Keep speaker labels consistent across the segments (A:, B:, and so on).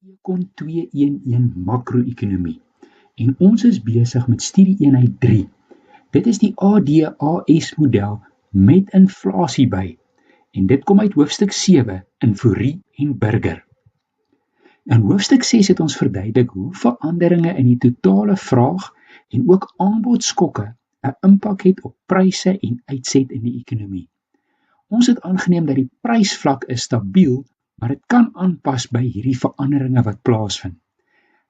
A: Econ 211 makro-ekonomie en ons is besig met studie eenheid 3. Dit is die ADAS model met inflasie by en dit kom uit hoofstuk 7 in Fourie en Burger. In hoofstuk 6 het ons verduidelik hoe veranderinge in die totale vraag en ook aanbodskokke 'n impak het op pryse en uitset in die ekonomie. Ons het aangeneem dat die prysvlak is stabiel, maar dit kan aanpas by hierdie veranderinge wat plaasvind.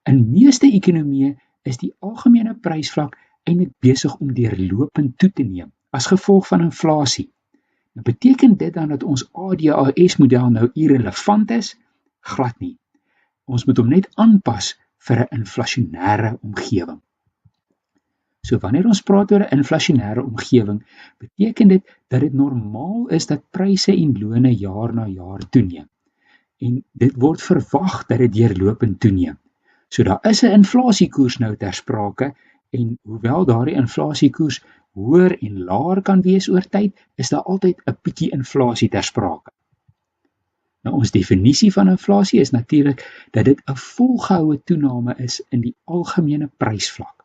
A: In meeste ekonomieë is die algemene prysvlak eintlik besig om deurlopend toe te neem as gevolg van inflasie. Nou beteken dit dan dat ons ADAS model nou irrelevant is? Glad nie. Ons moet hom net aanpas vir 'n inflasionêre omgewing. So wanneer ons praat oor 'n inflasionêre omgewing, beteken dit dat dit normaal is dat pryse en lone jaar na jaar toeneem. En dit word verwag dat dit deurlopend toeneem. So daar is 'n inflasiekoers nou ter sprake en hoewel daardie inflasiekoers hoër en laer kan wees oor tyd, is daar altyd 'n bietjie inflasie ter sprake. Nou ons definisie van inflasie is natuurlik dat dit 'n volgehoue toename is in die algemene prysvlak.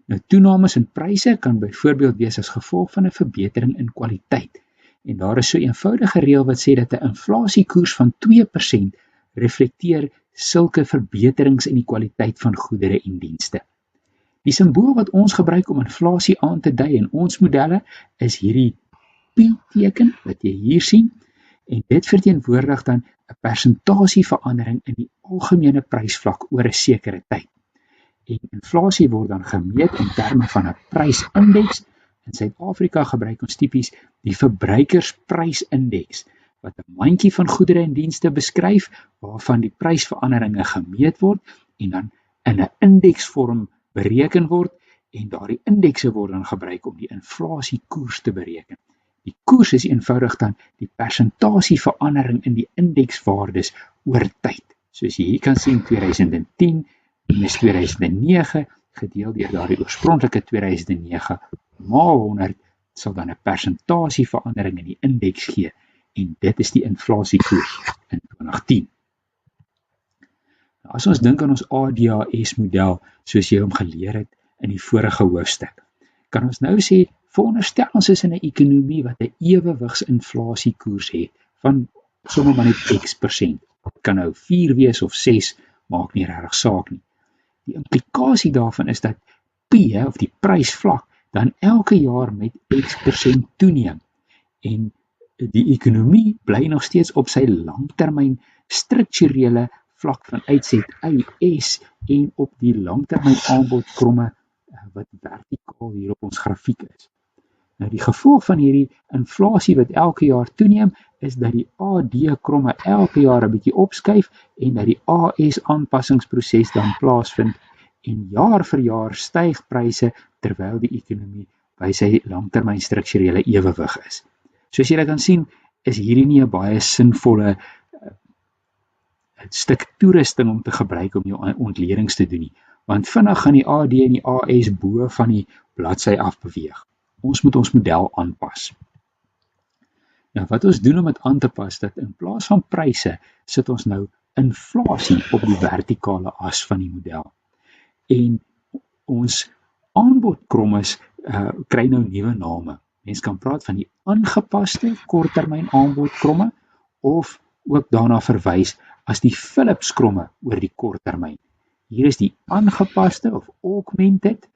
A: Nou toenames in pryse kan byvoorbeeld wees as gevolg van 'n verbetering in kwaliteit. En daar is so 'n eenvoudige reël wat sê dat 'n inflasiekoers van 2% reflekteer sulke verbeterings in die kwaliteit van goedere en dienste. Die simbool wat ons gebruik om inflasie aan te dui in ons modelle is hierdie pi-teken wat jy hier sien en dit verteenwoordig dan 'n persentasieverandering in die algemene prysvlak oor 'n sekere tyd. En inflasie word dan gemeet in terme van 'n prysindeks. In Suid-Afrika gebruik ons tipies die verbruikersprysindeks wat 'n mandjie van goedere en dienste beskryf waarvan die prysveranderinge gemeet word en dan in 'n indeksvorm bereken word en daardie indekse word dan gebruik om die inflasiekoers te bereken. Die koers is eenvoudig dan die persentasieverandering in die indekswaardes oor tyd. Soos jy hier kan sien 2010 minus 2009 gedeel deur daardie oorspronklike 2009 maal 100 sal dan 'n persentasieverandering in die indeks gee en dit is die inflasiekoers in 2010. Nou, as ons dink aan ons ADAS model soos jy hom geleer het in die vorige hoofstuk, kan ons nou sê veronderstel ons is in 'n ekonomie wat 'n ewewigsinflasiekoers het van sommer maar net X%. Dit kan nou 4 wees of 6, maak nie regtig saak nie. Die implikasie daarvan is dat P of die prysvlak dan elke jaar met X% toeneem en die ekonomie bly nog steeds op sy langtermyn strukturele vlak van uitset IS en op die langtermyn aanbodkromme wat vertikaal hier op ons grafiek is. Nou die gevolg van hierdie inflasie wat elke jaar toeneem is dat die AD-kromme elke jaar 'n bietjie opskuif en dat die AS aanpassingsproses dan plaasvind en jaar vir jaar styg pryse terwyl die ekonomie by sy langtermyn strukturele ewewig is. Soos jy kan sien, is hierdie nie 'n baie sinvolle stuk toerusting om te gebruik om jou ontledings te doen nie, want vinnig gaan die AD en die AS bo van die bladsy af beweeg. Ons moet ons model aanpas. Nou wat ons doen om dit aan te pas, dat in plaas van pryse sit ons nou inflasie op die vertikale as van die model. En ons aanbodkrommes kry nou nuwe name. Mens kan praat van die aangepaste korttermyn aanbodkromme of ook daarna verwys as die Phillips-kromme oor die korttermyn. Hier is die aangepaste of augmented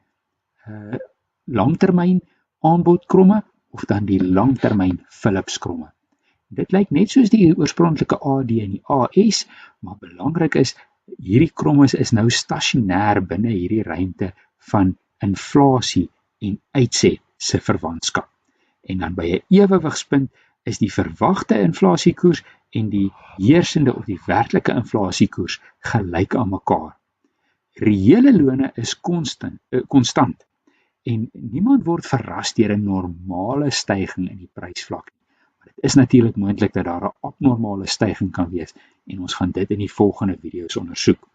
A: langtermyn aanbodkromme of dan die langtermyn Phillips-kromme. Dit lyk net soos die oorspronklike AD en die AS, maar belangrik is, hierdie krommes is nou stasionêr binne hierdie ruimte van inflasie en uitset se verwantskap. En dan by 'n ewewigspunt is die verwagte inflasiekoers en die heersende of die werklike inflasiekoers gelyk aan mekaar. Reële lone is konstant en niemand word verras deur 'n normale stygings in die prysvlak. Maar dit is natuurlik moontlik dat daar 'n abnormale stygings kan wees en ons gaan dit in die volgende video's ondersoek.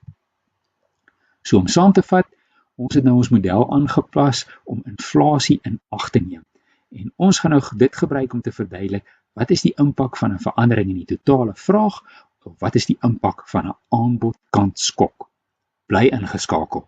A: So om saam te vat, ons het nou ons model aangepas om inflasie in ag te neem. En ons gaan nou dit gebruik om te verduidelik wat is die impak van 'n verandering in die totale vraag wat is die impak van 'n aanbodkant skok? Bly ingeskakel.